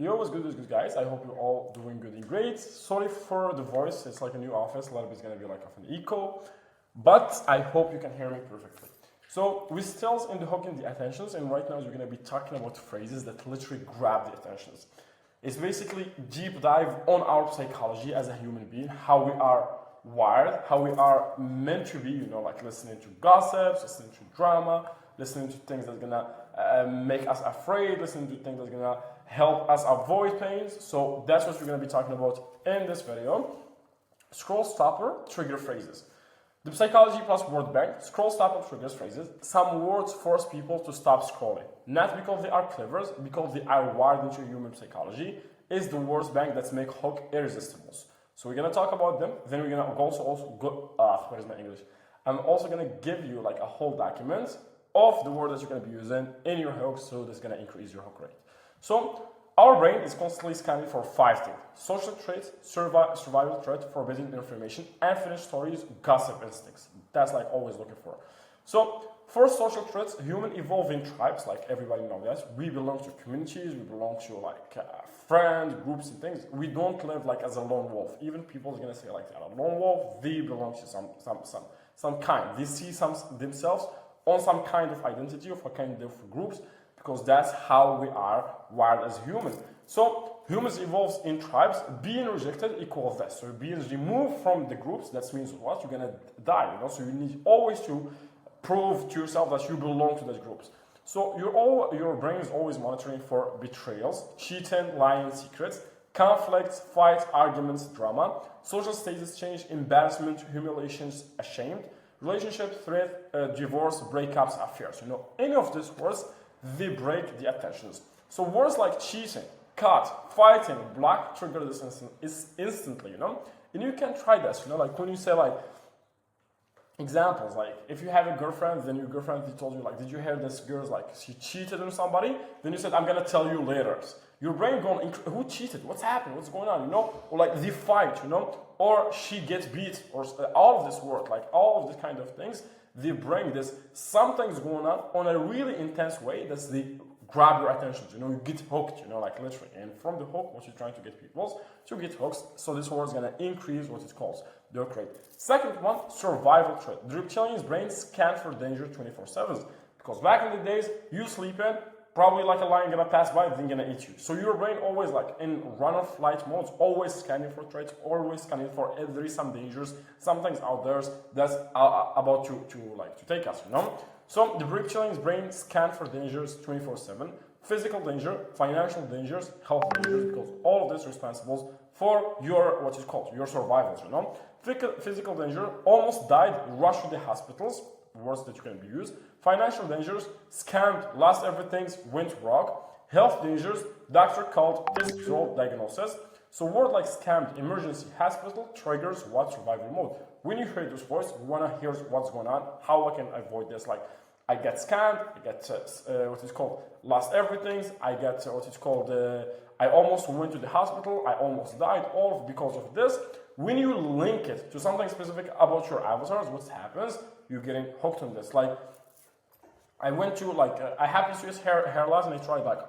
Yo, what's good guys? I hope you're all doing good and great. Sorry for the voice, it's like a new office, a little bit gonna be like of an echo, but I hope you can hear me perfectly. So we're still in the hooking the attentions, and right now we're gonna be talking about phrases that literally grab the attentions. It's basically deep dive on our psychology as a human being, how we are wired, how we are meant to be, like listening to gossips, listening to drama, listening to things that's gonna make us afraid, listening to things that's gonna help us avoid pains. So that's what we're gonna be talking about in this video. Scroll stopper, trigger phrases. The psychology plus word bank, scroll stopper triggers phrases. Some words force people to stop scrolling. Not because they are clever, because they are wired into human psychology. Is the word bank that make hook irresistible. So we're gonna talk about them. Then we're gonna also go. Where is my English? I'm also gonna give you like a whole document of the word that you're gonna be using in your hook, so that's gonna increase your hook rate. So our brain is constantly scanning for 5 things: social traits, survival threat, forbidden information, unfinished stories, gossip instincts. That's like always looking for. So for social traits, human evolve in tribes, like everybody knows that. We belong to communities, we belong to like friends, groups and things. We don't live like as a lone wolf. Even people are gonna say like a lone wolf, they belong to some kind. They see themselves on some kind of identity of a kind of groups, because that's how we are wired as humans. So humans evolves in tribes. Being rejected equals that. So being removed from the groups, that means what? You're gonna die. So you need always to prove to yourself that you belong to those groups. So your brain is always monitoring for betrayals, cheating, lying, secrets, conflicts, fights, arguments, drama, social status change, embarrassment, humiliations, ashamed, relationship, threat, divorce, breakups, affairs. Any of these words, they break the attentions. So words like cheating, cut, fighting, block trigger this instantly, And you can try this, like when you say like, examples, like if you have a girlfriend, then your girlfriend told you like, did you hear this girl's like, she cheated on somebody? Then you said, I'm gonna tell you later. Your brain going, who cheated? What's happened? What's going on? Or like the fight, or she gets beat, or all of this work, like all of these kind of things. They bring this, something's going on a really intense way that's they grab your attention. You get hooked, like literally. And from the hook, what you're trying to get people to get hooked. So this word is gonna increase what it calls the hook rate. Second one, survival trait. The reptilian's brain scans for danger 24/7. Because back in the days, you sleeping, probably like a lion gonna pass by, then gonna eat you. So your brain always like in run or flight modes, always scanning for threats, always scanning for if there is some dangers, something's out there that's about to take us, So the reptilian's brain scans for dangers 24/7, physical danger, financial dangers, health dangers, because all of this is responsible for your what is called your survivals, Physical danger, almost died, rushed to the hospitals, words that you can be used. Financial dangers, scammed, lost everything, went wrong. Health dangers, doctor called, test result, diagnosis. So word like scammed, emergency, hospital triggers what? Survival mode. When you hear this voice, you wanna hear what's going on, how I can avoid this. Like, I get scammed, I get what is called lost everything, I get what is called, I almost went to the hospital, I almost died, all because of this. When you link it to something specific about your avatars, what happens? You're getting hooked on this. Like, I went to like I happened to use hair loss, and I tried like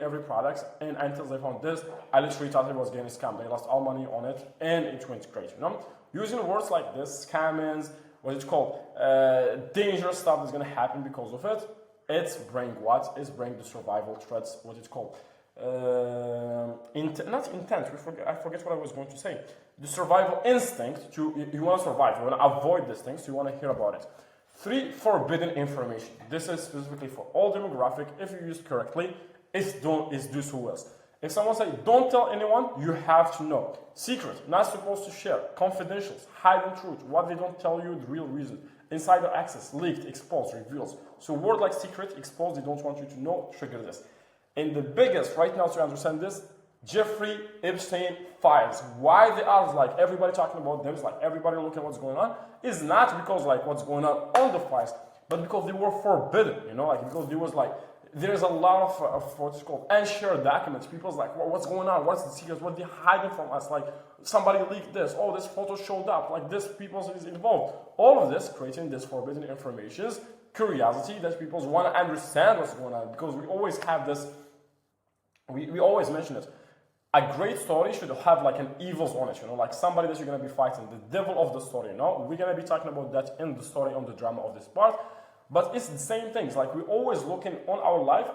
every product, and until I found this, I literally thought it was getting scammed. I lost all money on it, and it went great. Using words like this, scammings, what it's called, dangerous stuff is gonna happen because of it. It's bring what? It's bring the survival threats. What it's called. Not intent. I forget what I was going to say. The survival instinct. You want to survive. You want to avoid these things. So you want to hear about it. 3, forbidden information. This is specifically for all demographic. If you use correctly, it's do so well. If someone say don't tell anyone, you have to know. Secret, not supposed to share. Confidentials, hidden truth. What they don't tell you, the real reason. Insider access, leaked, exposed, reveals. So word like secret, exposed, they don't want you to know. Trigger this. And the biggest, right now to understand this, Jeffrey Epstein files. Why they are like everybody talking about them, like everybody looking at what's going on, is not because like what's going on the files, but because they were forbidden, like because there was like, there's a lot of what's called unshared documents. People's like, well, what's going on? What's the secrets? What are they hiding from us? Like somebody leaked this. Oh, this photo showed up. Like this people is involved. All of this creating this forbidden information, curiosity that people want to understand what's going on, because we always have this we always mention it. A great story should have like an evils on it, like somebody that you're gonna be fighting, the devil of the story. We're gonna be talking about that in the story, on the drama of this part. But it's the same things. Like we're always looking on our life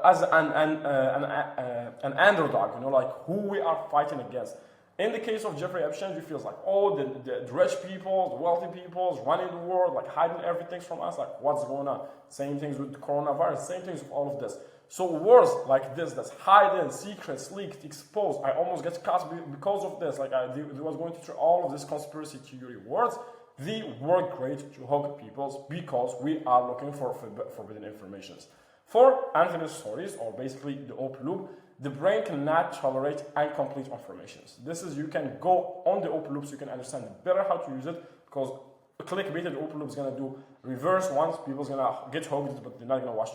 as an underdog. Like who we are fighting against. In the case of Jeffrey Epstein, he feels like, oh, the rich people, the wealthy people, running the world, like hiding everything from us. Like what's going on? Same things with the coronavirus. Same things with all of this. So words like this, that's hidden, secrets, leaked, exposed. I almost get caught because of this. Like I was going to try all of this conspiracy theory words. They work great to hook people because we are looking for forbidden informations. For infinite stories, or basically the open loop, the brain cannot tolerate incomplete informations. This is, you can go on the open loop so you can understand better how to use it, because clickbait, the open loop is going to do reverse once. People's going to get hooked, but they're not going to watch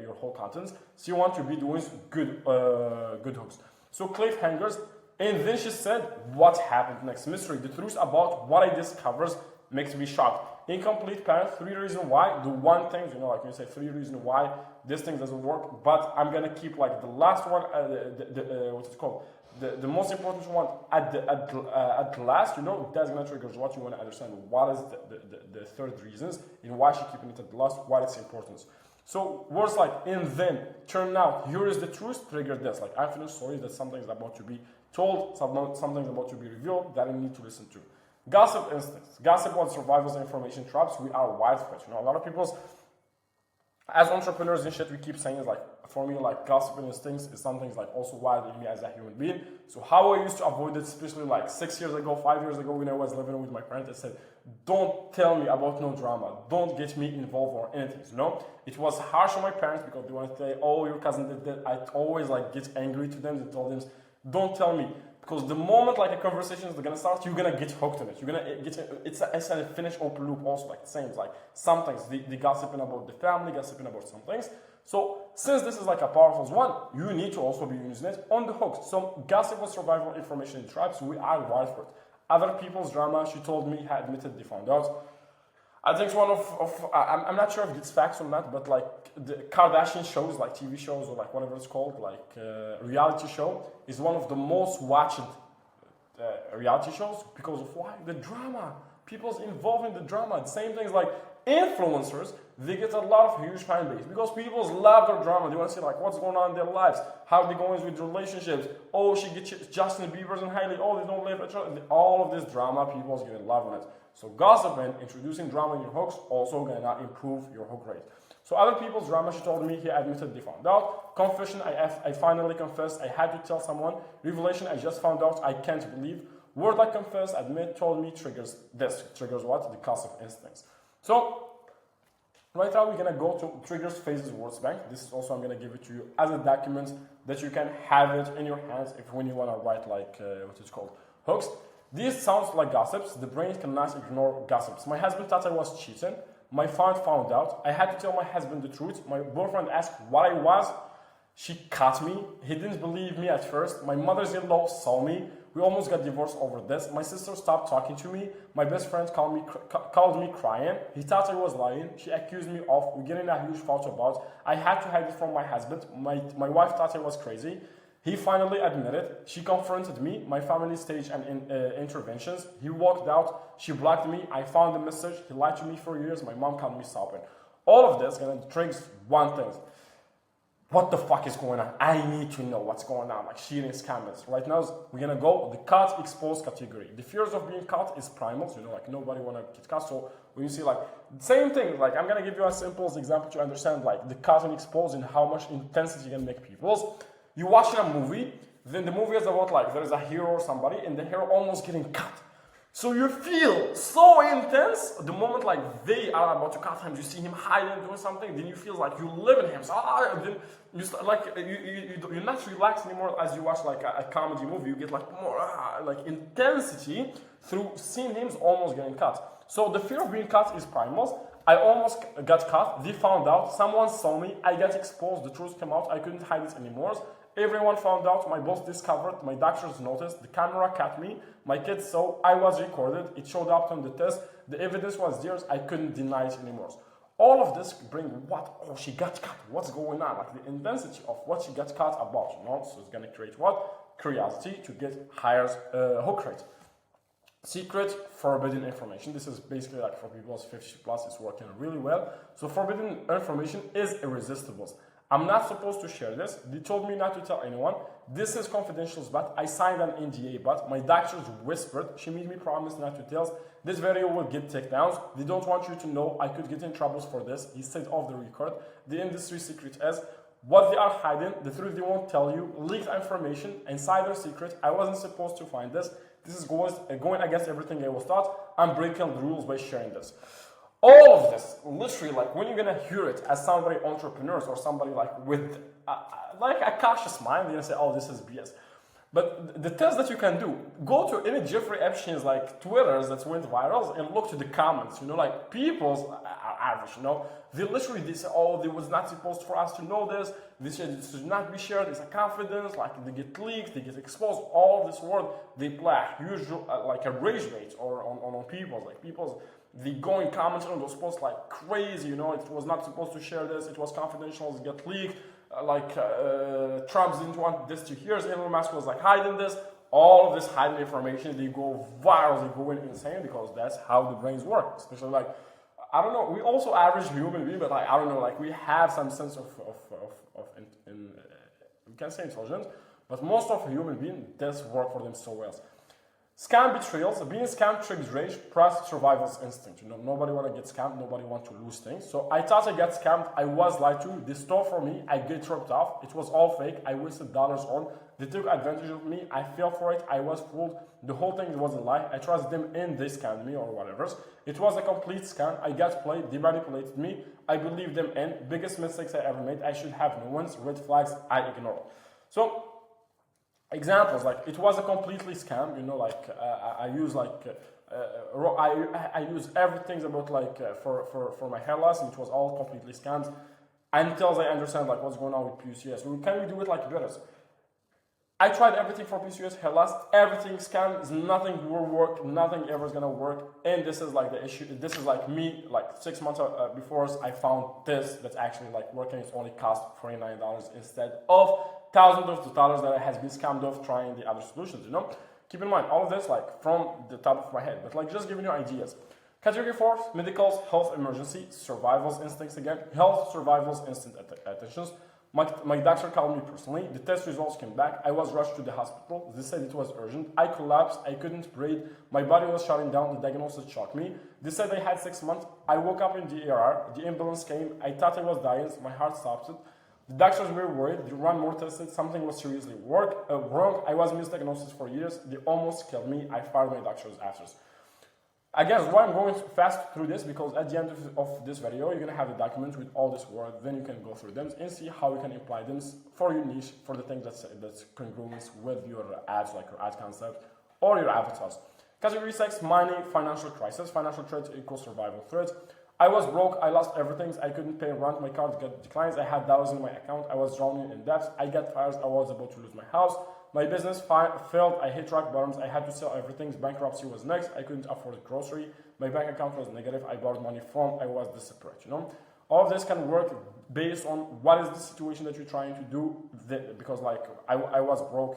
your whole contents. So you want to be doing good hooks. So cliffhangers, and then she said, what happened next? Mystery, the truth about what I discovered makes me shocked. Incomplete parent, 3 reasons why. The one thing, like you say, 3 reasons why this thing doesn't work. But I'm gonna keep like the last one, what's it called? The most important one at the last. That's gonna trigger what you want to understand. What is the third reasons and why she keeping it at the last? What its importance. So words like in, then, turn out, here is the truth, trigger this. Like infinite stories that something's about to be told, something's about to be revealed that you need to listen to. Gossip instincts. Gossip on survival's information traps. We are wired for it. A lot of people, as entrepreneurs and shit, we keep saying is like, for me, like gossip instincts is something like also wired in me as a human being. So how I used to avoid it, especially like 6 years ago, 5 years ago, when I was living with my parents, I said, don't tell me about no drama. Don't get me involved or anything. It was harsh on my parents because they want to say, oh, your cousin did that. I always like get angry to them and told them, don't tell me. Because the moment like a conversation is gonna start, you're gonna get hooked on it. You're gonna get it's a finished open loop also, like the same. Like some things, the gossiping about the family, gossiping about some things. So since this is like a powerful one, you need to also be using it on the hook. So gossip was survival information in tribes. We are wired for it. Other people's drama, she told me, had admitted they found out. I think it's one of I'm not sure if it's facts or not, but like the Kardashian shows, like TV shows or like whatever it's called, like reality show, is one of the most watched reality shows because of why? The drama. People's involved in the drama. The same things like influencers, they get a lot of huge fan base because people love their drama. They want to see like what's going on in their lives, how they're going with relationships. Oh, she gets Justin Bieber's and Hailey. Oh, they don't live each other. All of this drama, people's gonna love it. So gossiping, introducing drama in your hooks, also gonna improve your hook rate. So other people's drama, she told me, he admitted they found out. Confession, I finally confessed, I had to tell someone. Revelation, I just found out, I can't believe. Word I confess, admit, told me, triggers this. Triggers what? The gossip instincts. So right now we're gonna go to triggers, phases, words bank. This is also, I'm gonna give it to you as a document that you can have it in your hands if when you wanna write like, what is called, hooks. These sounds like gossips. The brain cannot ignore gossips. My husband thought I was cheating. My friend found out. I had to tell my husband the truth. My boyfriend asked what I was. She caught me. He didn't believe me at first. My mother-in-law saw me. We almost got divorced over this. My sister stopped talking to me. My best friend called me crying. He thought I was lying. She accused me of. We're getting a huge fight about. I had to hide it from my husband. My wife thought I was crazy. He finally admitted. She confronted me. My family staged interventions. He walked out. She blocked me. I found the message. He lied to me for years. My mom called me sobbing. All of this gonna trigger one thing. What the fuck is going on? I need to know what's going on. Like cheating, scammers. Right now, we're gonna go the caught, exposed category. The fears of being caught is primal. Like nobody wanna get caught. So when you see like same thing, like I'm gonna give you a simple example to understand like the caught and exposed and how much intensity you can make people's. You watch a movie, then the movie is about like there's a hero or somebody and the hero almost getting cut. So you feel so intense the moment like they are about to cut him, you see him hiding doing something, then you feel like you live in him. So then you start, like you're not relaxed anymore as you watch like a comedy movie. You get like more like intensity through seeing him almost getting cut. So the fear of being cut is primal. I almost got cut. They found out. Someone saw me. I got exposed. The truth came out. I couldn't hide it anymore. Everyone found out. My boss discovered. My doctors noticed. The camera caught me. My kids saw. I was recorded. It showed up on the test. The evidence was theirs. I couldn't deny it anymore. all of this bring what? Oh, she got cut. What's going on? Like the intensity of what she got cut about, So it's gonna create what? Curiosity to get higher hook rate. Secret, forbidden information. This is basically like for people 50 plus, it's working really well. So forbidden information is irresistible. I'm not supposed to share this. They told me not to tell anyone. This is confidential, but I signed an NDA, but my doctors whispered. She made me promise not to tell. This video will get taken down. They don't want you to know. I could get in troubles for this. He said off the record. The industry secret is what they are hiding, the truth they won't tell you, leaked information, insider secret. I wasn't supposed to find this. This is going against everything I was taught. I'm breaking the rules by sharing this. All of this, literally, like when you're gonna hear it as somebody entrepreneurs or somebody like with like a cautious mind, you're gonna say, "Oh, this is BS." But the test that you can do, go to any Jeffrey Epstein's like Twitters that went viral and look to the comments. Like people's average. They say, "Oh, they was not supposed for us to know this. This should not be shared. It's a confidence." Like they get leaked, they get exposed. All this word they play a huge like a rage rate or on people's like people's. They go and comment on those posts like crazy, It was not supposed to share this. It was confidential. It got leaked. Trump didn't want this to hear. Elon Musk was like hiding this. All of this hidden information, they go viral. They go insane because that's how the brains work. Especially like, I don't know. We also average human being, but like I don't know. Like we have some sense of we can say intelligence, but most of human being does work for them so well. Scam betrayals. Being scammed triggers rage, plus survival's instinct. Nobody want to get scammed. Nobody want to lose things. So I thought I got scammed. I was lied to. They stole from me. I get ripped off. It was all fake. I wasted dollars on. They took advantage of me. I fell for it. I was fooled. The whole thing was a lie. I trusted them and they scammed me or whatever. It was a complete scam. I got played. They manipulated me. I believed them in. Biggest mistakes I ever made. I should have no ones. Red flags I ignored. So examples, like it was a completely scam, I use I use everything about for my hair loss, and it was all completely scams until I understand like what's going on with PCOS. Can we do it like better? I tried everything for PCOS, hair loss, everything scams, nothing will work, nothing ever is gonna work, and this is like the issue. This is like me, like 6 months before I found this that's actually like working. It's only cost $49 instead of thousands of dollars that has been scammed off trying the other solutions. Keep in mind all of this like from the top of my head, but like just giving you ideas. Category 4, medicals, health emergency, survival's instincts again, health, survival's instant attentions. My doctor called me personally. The test results came back. I was rushed to the hospital. They said it was urgent. I collapsed. I couldn't breathe. My body was shutting down. The diagnosis shocked me. They said I had 6 months. I woke up in the ER. The ambulance came. I thought I was dying. My heart stopped. The doctors were worried. They ran more tests. Something was seriously wrong. I was misdiagnosed for years. They almost killed me. I fired my doctors after. I guess why I'm going fast through this, because at the end of this video, you're going to have a document with all this word. Then you can go through them and see how you can apply them for your niche, for the thing that's congruent with your ads, like your ad concept or your avatars. Category 6, money, financial crisis. Financial threat equals survival threat. I was broke. I lost everything. I couldn't pay rent. My card got declined. I had dollars in my account. I was drowning in debt. I got fired. I was about to lose my house. My business failed. I hit rock bottoms. I had to sell everything. Bankruptcy was next. I couldn't afford grocery. My bank account was negative. I borrowed money from. I was desperate. All of this can work based on what is the situation that you're trying to do. Because like I was broke.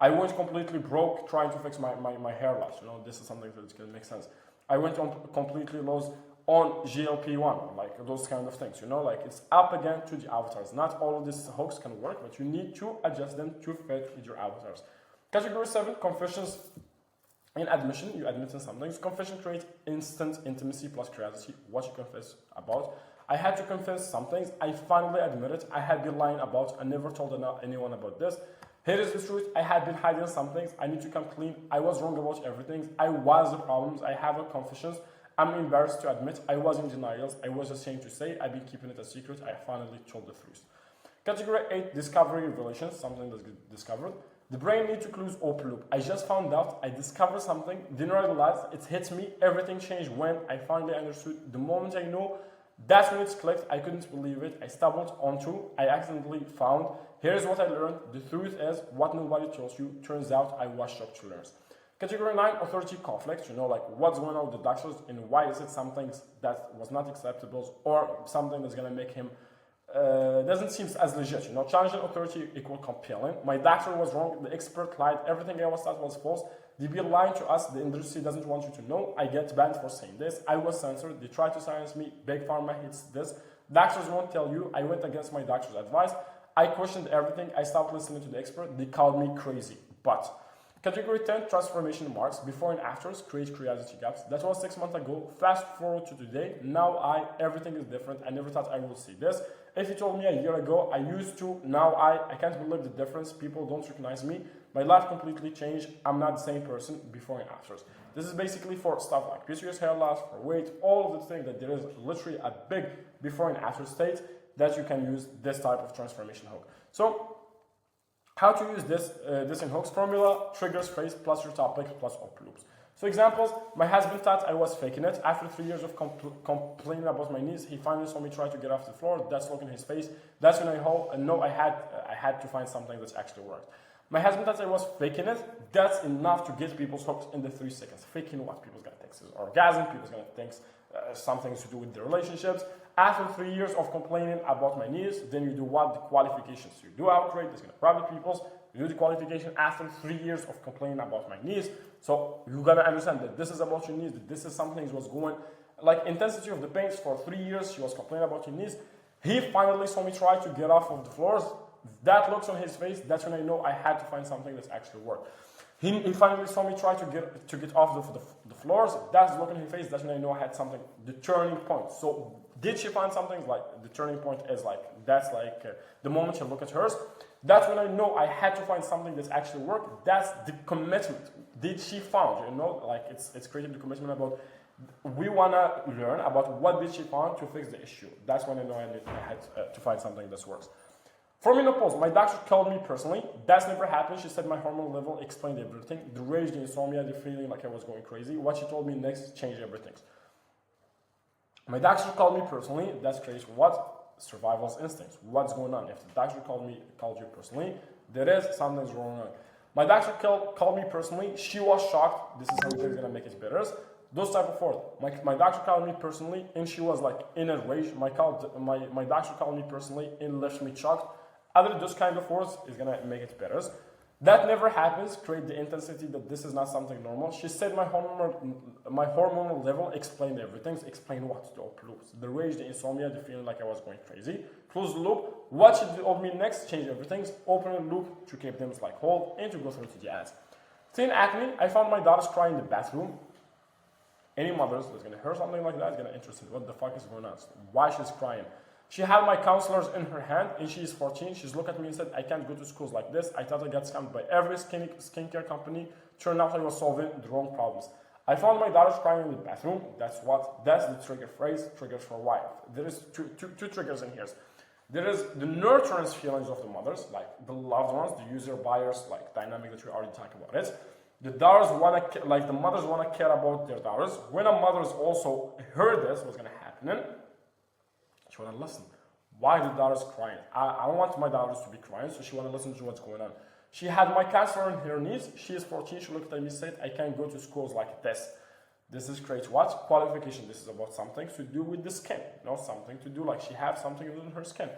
I went completely broke trying to fix my hair loss. This is something that can make sense. I went on completely lost on GLP-1, like those kind of things, like it's up again to the avatars. Not all of these hooks can work, but you need to adjust them to fit with your avatars. Category 7, confessions in admission. You admit in some things. Confession creates instant intimacy plus curiosity. What you confess about. I had to confess some things. I finally admitted I had been lying about. I never told anyone about this. Here is the truth. I had been hiding some things. I need to come clean. I was wrong about everything. I was the problems. I have a confessions. I'm embarrassed to admit I was in denials. I was ashamed to say I've been keeping it a secret. I finally told the truth. Category 8, discovery revelations, something that's discovered. The brain needs to close open loop. I just found out, I discovered something, didn't realize, it hits me, everything changed when I finally understood. The moment I know, that's when it's clicked. I couldn't believe it. I stumbled onto, I accidentally found. Here's what I learned. The truth is, what nobody tells you, turns out I was shocked to learn. Category 9, authority conflict. Like what's going on with the doctors and why is it something that was not acceptable or something that's going to make him doesn't seem as legit. Challenging authority equal compelling. My doctor was wrong. The expert lied. Everything I was taught was false. They be lying to us. The industry doesn't want you to know. I get banned for saying this. I was censored. They tried to silence me. Big Pharma hates this. Doctors won't tell you. I went against my doctor's advice. I questioned everything. I stopped listening to the expert. They called me crazy. But category 10, transformation marks. Before and afters, create curiosity gaps. That was 6 months ago. Fast forward to today. Now everything is different. I never thought I would see this. If you told me a year ago, I used to, now I can't believe the difference. People don't recognize me. My life completely changed. I'm not the same person before and afters. This is basically for stuff like previous hair loss, for weight, all of the things that there is literally a big before and after state that you can use this type of transformation hook. So how to use this in hooks formula, triggers, phrase, plus your topic, plus op loops. So examples, my husband thought I was faking it. After 3 years of complaining about my knees, he finally saw me try to get off the floor. That's look in his face. That's when I know I had to find something that's actually worked. My husband thought I was faking it. That's enough to get people's hooks in the 3 seconds. Faking what? People's gonna think it's orgasm. People's gonna think something to do with their relationships. After 3 years of complaining about my knees, then you do what? The qualifications. You do outrage, that's gonna private people's. You do the qualification after 3 years of complaining about my knees. So you gotta understand that this is about your knees, that this is something that was going, like intensity of the pains for 3 years, she was complaining about your knees. He finally saw me try to get off of the floors. That looks on his face, that's when I know I had to find something that's actually worked. He finally saw me try to get off the floors. That's the look on his face, that's when I know I had something, the turning point. So did she find something? Like the turning point is like, that's like the moment you look at hers. That's when I know I had to find something that's actually worked. That's the commitment. Did she found, like it's creating the commitment about, we wanna learn about what did she found to fix the issue. That's when I know I had to find something that works. For menopause, my doctor called me personally. That's never happened. She said my hormone level explained everything. The rage, the insomnia, the feeling like I was going crazy. What she told me next changed everything. My doctor called me personally. That creates what? Survival's instincts. What's going on? If the doctor called you personally, there is something's wrong. My doctor called me personally. She was shocked. This is how they're gonna make it better. Those type of words. My doctor called me personally, and she was like in a rage. My doctor called me personally and left me shocked. Other those kind of words is gonna make it better. That never happens. Create the intensity that this is not something normal. She said my hormonal level explained everything. Explain what? The op loops. The rage, the insomnia, the feeling like I was going crazy. Close the loop. What should told me next? Change everything. Open a loop to keep them like hold and to go through to the ads. Thin acne. I found my daughters crying in the bathroom. Any mothers that's gonna hear something like that is gonna be interested. What the fuck is going on? Why she's crying? She had my counselors in her hand, and she is 14. She's looked at me and said, I can't go to schools like this. I thought I got scammed by every skincare company. Turned out I was solving the wrong problems. I found my daughters crying in the bathroom. That's the trigger phrase, triggers for why. There is two triggers in here. There is the nurturance feelings of the mothers, like the loved ones, the user buyers, like dynamic that we already talked about it. The daughters the mothers wanna care about their daughters. When a mother's also heard this, what's gonna happen? She want to listen. Why the daughter's crying? I don't want my daughters to be crying, so she want to listen to what's going on. She had my counselor on her knees. She is 14. She looked at me and said, I can't go to schools like this. This is create what? Qualification. This is about something to do with the skin. Something to do like she has something in her skin.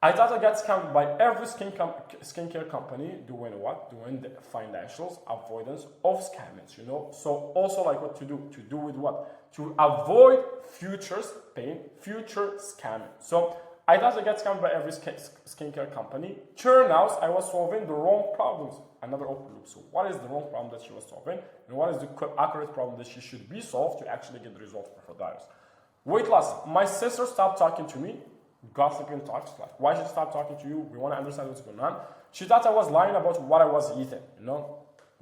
I thought I got scammed by every skincare company doing what? Doing the financials, avoidance of scammers, So also like what to do? To do with what? To avoid future pain, future scamming. So I thought I got scammed by every skincare company. Turn out I was solving the wrong problems. Another open loop. So what is the wrong problem that she was solving? And what is the accurate problem that she should be solved to actually get the result for her daughters? Weight loss. My sister stopped talking to me. Gossiping talks, like why should she stop talking to you? We want to understand what's going on. She thought I was lying about what I was eating.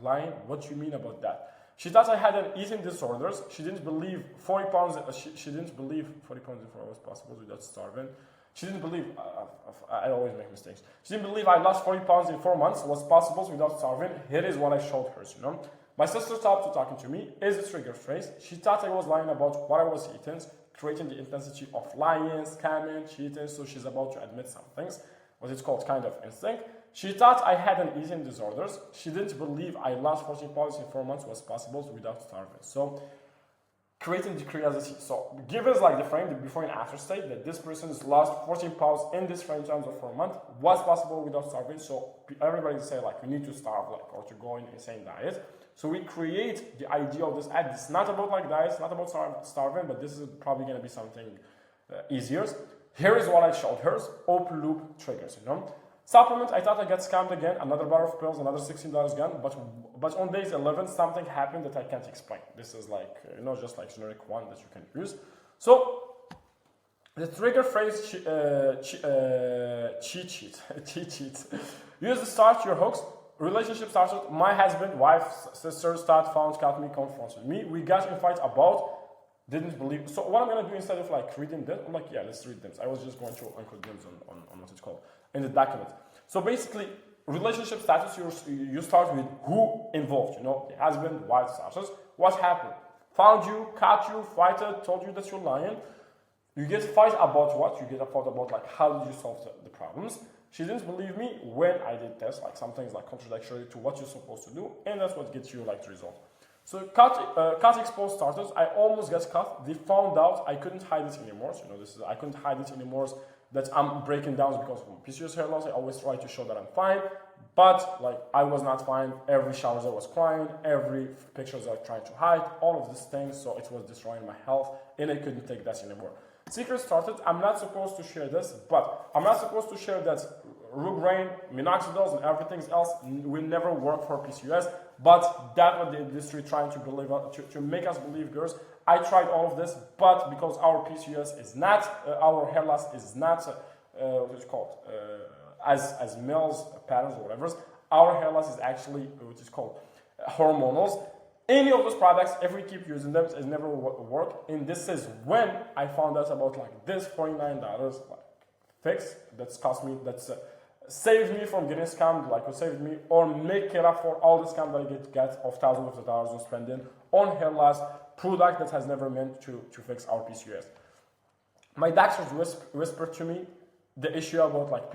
Lying? What do you mean about that? She thought I had an eating disorders. She didn't believe 40 pounds. She didn't believe 40 pounds before I was possible without starving. She didn't believe. I always make mistakes. She didn't believe I lost 40 pounds in 4 months was possible without starving. Here is what I showed her. My sister stopped talking to me. Is a trigger phrase. She thought I was lying about what I was eating, creating the intensity of lying, scamming, cheating. So she's about to admit some things. What it's called kind of instinct. She thought I had an eating disorders. She didn't believe I lost 14 pounds in 4 months was possible without starving. So creating the curiosity. So give us like the frame, the before and after state, that this person's lost 14 pounds in this frame terms of 4 months was possible without starving. So everybody say like we need to starve like or to go in insane diet. So we create the idea of this ad. It's not about like diets, not about starving, but this is probably going to be something easier. Here is what I showed her: open loop triggers. Supplement. I thought I got scammed again. Another bar of pills, another $16 gun. But on days 11, something happened that I can't explain. This is like just like generic one that you can use. So the trigger phrase cheat sheet. Cheat sheet. Use to start your hooks. Relationship started. My husband, wife, sister, start, found, cut me, confronted me. We got in fight about. Didn't believe. So what I'm gonna do instead of like reading this, I'm like, yeah, let's read them. I was just going to include them on what it's called in the document. So basically, relationship status, you start with who involved. The husband, wife status. What happened? Found you, caught you, fighted, told you that you're lying. You get fight about what? You get a fight about like how did you solve the problems. She didn't believe me when I did this. Like some things like contradictory to what you're supposed to do, and that's what gets you like the result. So cut exposed starters. I almost got cut. They found out I couldn't hide it anymore. So, I couldn't hide it anymore. That I'm breaking down because of PCOS hair loss. I always try to show that I'm fine, but like I was not fine. Every shower I was crying. Every pictures I was trying to hide. All of these things. So it was destroying my health, and I couldn't take that anymore. Secret started. I'm not supposed to share this, but I'm not supposed to share that rogaine, minoxidil, and everything else will never work for PCOS. But that what the industry trying to believe to make us believe, girls. I tried all of this, but because our PCOS is not, our hair loss is not, what is it called, as males patterns or whatever. Our hair loss is actually what is called hormonals. Any of those products, if we keep using them, it never work. And this is when I found out about like this $49 like fix that's cost me, that's saved me from getting scammed, like it saved me, or make it up for all the scam that I get of thousands of dollars of spending on hair loss product that has never meant to fix our PCOS. My doctors whispered to me the issue about like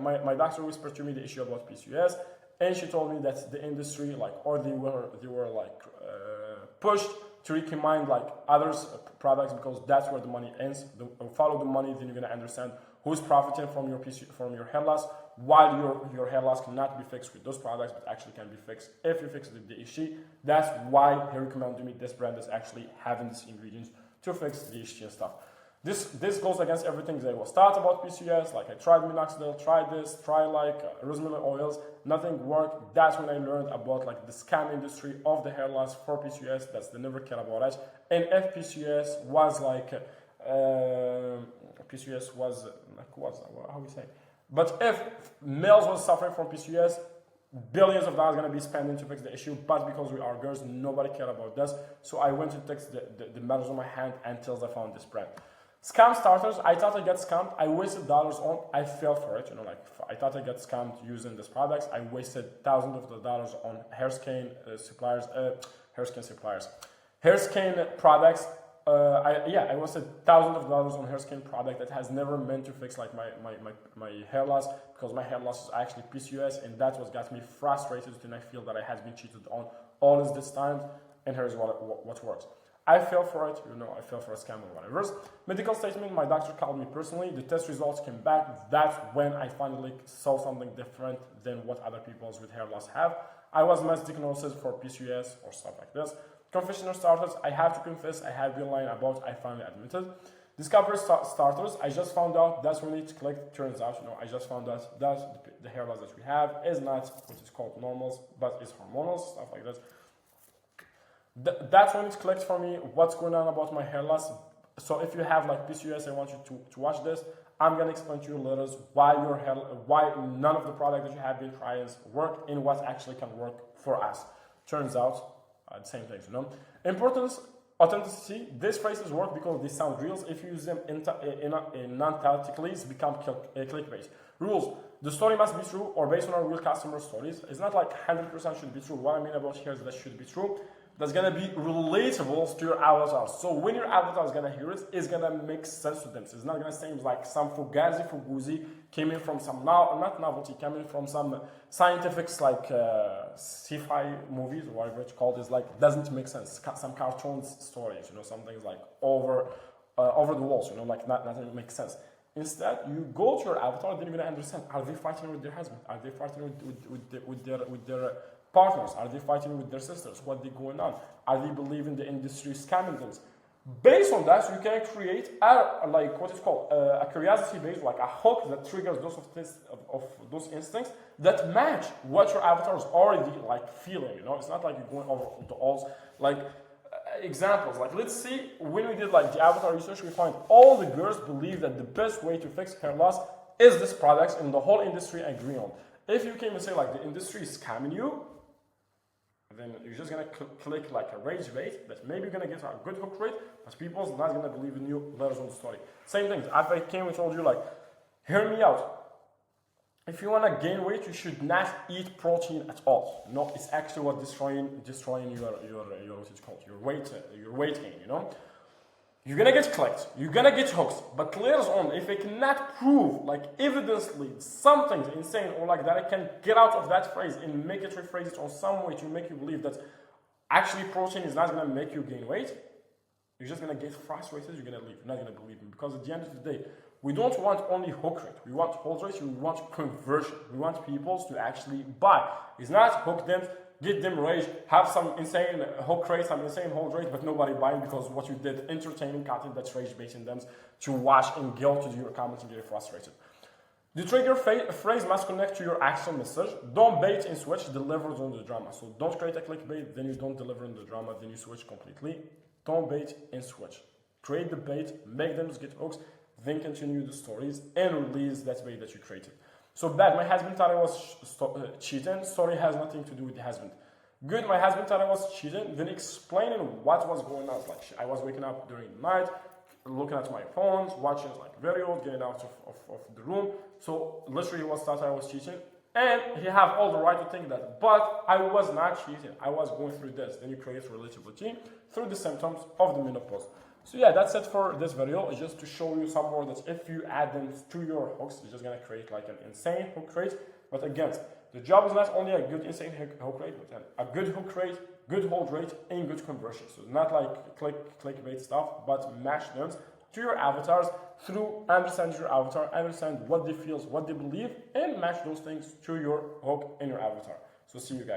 my doctor whispered to me the issue about PCOS, and she told me that the industry they were pushed to recommend like others products because that's where the money ends. Follow the money, then you're gonna understand who's profiting from your hair loss, while your hair loss cannot be fixed with those products, but actually can be fixed if you fix the issue. That's why he recommended me this brand is actually having these ingredients to fix the issue and stuff. This goes against everything that was taught about PCOS. Like I tried minoxidil, tried this, rosemary oils, nothing worked. That's when I learned about like the scam industry of the hair loss for PCOS. They never care about it. And if PCOS was like PCOS was like how we say, but if males was suffering from PCOS, billions of dollars going to be spending to fix the issue, but because we are girls, nobody cared about this. So I went to text the matters on my hand until I found this brand. Scam starters, I thought I got scammed. I wasted dollars on, I fell for it. I thought I got scammed using these products. I wasted thousands of dollars on hair skin suppliers. Hair skin products. I wasted thousands of dollars on hair skin product that has never meant to fix like my hair loss, because my hair loss is actually PCOS, and that's what got me frustrated, and I feel that I has been cheated on all this time. And here's what works. I fell for it, I fell for a scam or whatever. Medical statement, my doctor called me personally. The test results came back. That's when I finally saw something different than what other people with hair loss have. I was misdiagnosed for PCOS or stuff like this. Confessional starters, I have to confess, I have been lying about, I finally admitted. Discovery starters, I just found out, that's when it clicked. Turns out, I just found out that the hair loss that we have is not what is called normals, but is hormonal, stuff like that. That's when it clicked for me what's going on about my hair loss. So if you have like PCOS, I want you to watch this. I'm going to explain to you later why none of the products that you have been trying work and what actually can work for us. Turns out, the same things, Importance, authenticity. These phrases work because they sound real. If you use them non-tactically, it's become clickbait. Rules. The story must be true or based on our real customer stories. It's not like 100% should be true. What I mean about here is that should be true. that's gonna be relatable to your avatar. So when your avatar is gonna hear it, it's gonna make sense to them. So it's not gonna seem like some fugazi came in from some not novelty, came in from some scientific like sci-fi movies or whatever it's called. Is like doesn't make sense. Some cartoons stories, some things like over the walls, like nothing makes sense. Instead, you go to your avatar, then you're gonna understand: are they fighting with their husband? Are they fighting with their partners? Are they fighting with their sisters? What they going on? Are they believing the industry is scamming them? Based on that, you can create a curiosity base, like a hook that triggers those instincts that match what your avatar is already like feeling. It's not like you're going over the walls. Like examples, like let's see, when we did like the avatar research, we find all the girls believe that the best way to fix hair loss is this product, and the whole industry agree on. If you came and say like the industry is scamming you, then you're just gonna click like a rage bait that maybe you're gonna get a good hook rate, but people's not gonna believe in you later on the story. Same thing. If I came and told you like, hear me out. If you wanna gain weight, you should not eat protein at all. No, it's actually what destroying your what it's called, your weight gain. You're gonna get clicked, you're gonna get hooked, but later on, if I cannot prove, like evidently, something insane or like that, I can get out of that phrase and make it rephrase it on some way to make you believe that actually protein is not gonna make you gain weight, you're just gonna get frustrated, you're gonna leave, you're not gonna believe me. Because at the end of the day, we don't want only hook rate, we want hold rate, we want conversion, we want people to actually buy. It's not hook them, get them rage, have some insane hook rate, some insane hold rate, but nobody buying because what you did, entertaining content that's rage baiting them to watch and go to your comments and get frustrated. The trigger phrase must connect to your actual message. Don't bait and switch, deliver on the drama. So don't create a clickbait, then you don't deliver on the drama, then you switch completely. Don't bait and switch. Create the bait, make them get hooks, then continue the stories and release that bait that you created. So bad, my husband thought I was cheating. Story has nothing to do with the husband. Good, my husband thought I was cheating. Then explaining what was going on. Like I was waking up during the night, looking at my phones, watching like videos, getting out of the room. So literally he thought I was cheating. And he have all the right to think that. But I was not cheating. I was going through this. Then you create relatability through the symptoms of the menopause. So yeah, that's it for this video. It's just to show you some more that if you add them to your hooks, it's just gonna create like an insane hook rate. But again, the job is not only a good insane hook rate, but a good hook rate, good hold rate, and good conversion. So it's not like clickbait stuff, but match them to your avatars through understand your avatar, understand what they feel, what they believe, and match those things to your hook and your avatar. So see you guys.